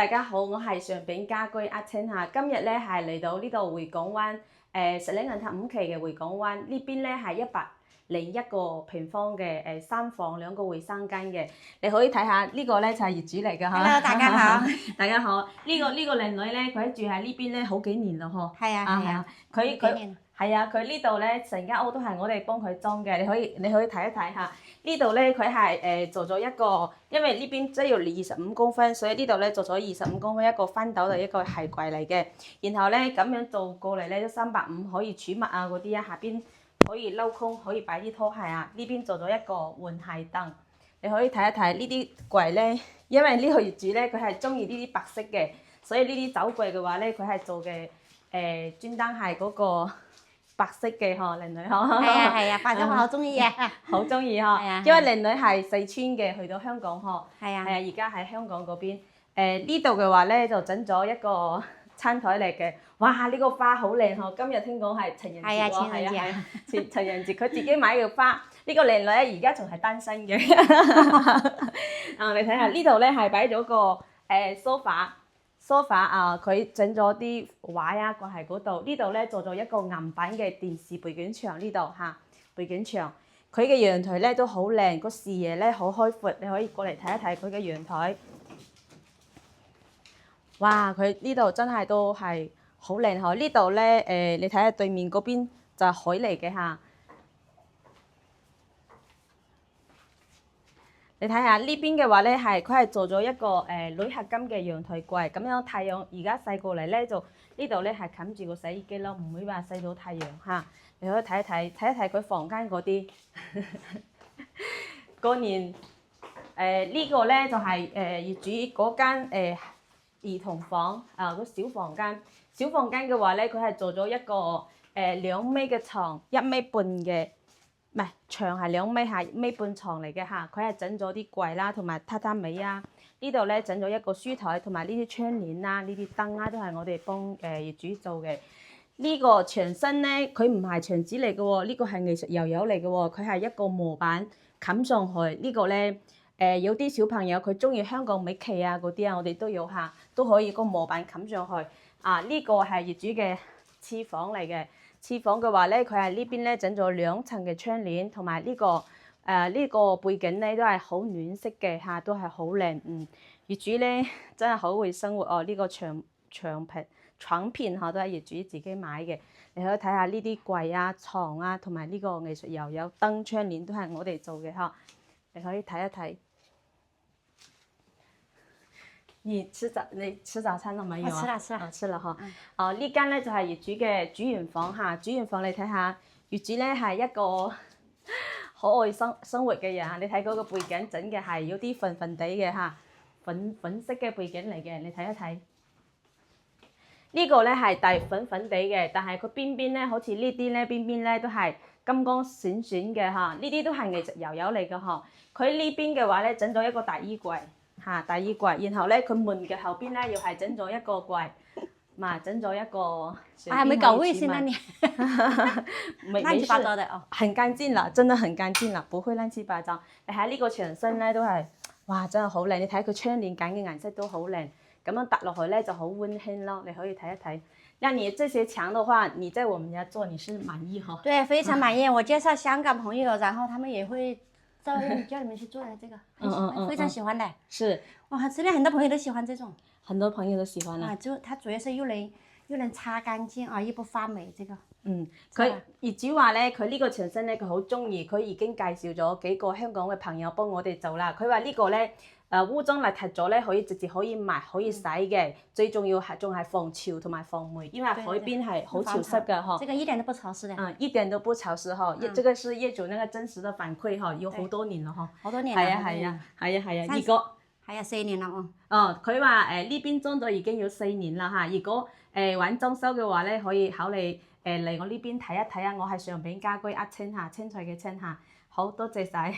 大家好，我係上餅家居阿青嚇，今日咧係嚟到呢度匯港灣石嶺銀塔5期嘅匯港灣呢邊咧係101個平方嘅3房2個衛生間嘅，你可以睇下呢個咧就係業主嚟㗎嚇。Hello，大家好。大家好，呢個靚女咧，佢住喺呢邊咧好幾年啦嗬。係啊，佢係啊，佢呢度咧成間屋都係我哋幫佢裝嘅，你可以睇一睇下。呢度咧佢係做咗一個，因為呢邊即係要25公分，所以呢度咧做咗25公分一個翻斗嘅一個鞋櫃嚟嘅。然後咧咁樣做過嚟咧都350可以儲物啊嗰啲啊，下邊可以鏤空，可以擺啲拖鞋啊。呢邊做咗一個換鞋凳，你可以睇一睇呢啲櫃咧，因為呢個業主咧佢係中意呢啲白色嘅，所以呢啲酒櫃嘅話咧佢係做嘅專登係嗰個。白色嘅嗬，靚女嗬。係啊，白色我好中意嘅。好中意嗬，因為靚女係四川嘅，去到香港嗬。係啊，而家喺香港嗰邊。呢度嘅話咧就整咗一個餐台嚟嘅，哇！呢個花好靚嗬，今日聽講係情人節喎。係啊，情人節佢自己買嘅花。呢個靚女咧而家仲係單身嘅。你睇下呢度咧係擺咗個sofa 啊，佢整咗啲畫啊掛喺嗰度。呢度咧做咗一個銀版嘅電視背景牆，呢度嚇背景牆。佢嘅陽台咧都好靚，個視野咧好開闊，你可以過嚟睇一睇佢嘅陽台。哇！佢呢度真係都係好靚嗬。呢度咧你睇下對面嗰邊就係海嚟嘅嚇。你睇下呢邊嘅話咧，佢係做咗一個鋁合金嘅陽台櫃，咁樣太陽而家曬過嚟咧，就呢度咧係冚住個洗衣機咯，唔會話曬到太陽嚇。你可以睇一睇佢房間嗰啲。過年呢個咧就係業主嗰間兒童房個小房間。小房間嘅話咧，佢係做咗一個2米嘅床，1米半嘅。唔係長係2米，係1米半床嚟嘅嚇，佢係整咗啲櫃啦，同埋榻榻米啊。呢度咧整咗一個書台，同埋呢啲窗簾啦、呢啲燈啦，都係我哋幫業主做嘅。呢個牆身咧，佢唔係牆紙嚟嘅喎，呢個係藝術油油嚟嘅喎，佢係一個模板冚上去。呢個咧有啲小朋友佢中意香港米奇啊嗰啲啊，我哋都有嚇，都可以個模板冚上去。呢個係業主嘅廁房嚟嘅。廁房嘅話咧，佢係呢邊咧整咗2層嘅窗簾，同埋呢個背景咧都係好暖色嘅嚇，都係好靚。業主咧真係好會生活哦。呢個床片嚇都係業主自己買嘅。你可以睇下呢啲櫃啊、床啊，同埋呢個藝術油油燈窗簾都係我哋做嘅嚇。你可以睇一睇。你吃早餐了沒有啊？吃了哈。呢間咧就係業主嘅主人房嚇，主人房你睇下，業主咧係一個可愛生活嘅人嚇。你睇嗰個背景整嘅係有啲粉粉地嘅嚇，粉色嘅背景嚟嘅，你睇一睇。呢個咧係帶粉粉地嘅，但係佢邊邊咧好似呢啲咧邊邊咧都係金光閃閃嘅嚇，呢啲都係藝術油油嚟嘅嗬。佢呢邊嘅話咧整咗一個大衣櫃。大衣櫃，然後咧佢門嘅後邊咧又係整咗一個櫃，整咗一個。還沒搞衛生那裡。亂七八糟的哦。很乾淨啦，真的很乾淨啦，不會亂七八糟。你喺呢個牆身咧都係，哇真係好靚！你睇佢窗簾揀嘅顏色都好靚，咁樣搭落去咧就好溫馨咯。你可以睇一睇。那你這些牆的話，你在我們家做，你是滿意哈？對，非常滿意。我介紹香港朋友，然後他們也會。叫你們去做的這個，非常喜歡的。是，哇，這裡很多朋友都喜歡這種。很多朋友都喜歡啦。它主要是又能擦乾淨啊，又不發霉，這個。佢業主話咧，佢呢個牆身咧，佢好中意，佢已經介紹咗幾個香港嘅朋友幫我哋做啦。佢話呢個咧，污糟邋遢咗咧，可以直接可以抹，可以洗嘅。最重要係仲係防潮同埋防霉，因為海邊係好潮濕嘅嗬。這個一點都不潮濕的。一點都不潮濕哈。這個是業主那個真實的反饋哈，有好多年啦嗬。好多年啦。係啊。如果係啊，4年啦佢話呢邊裝咗已經有4年啦嚇。如果玩裝修嘅話咧，可以考慮嚟我呢邊睇一睇啊。我係上餅家居阿青嚇，青菜嘅青嚇。好多謝晒。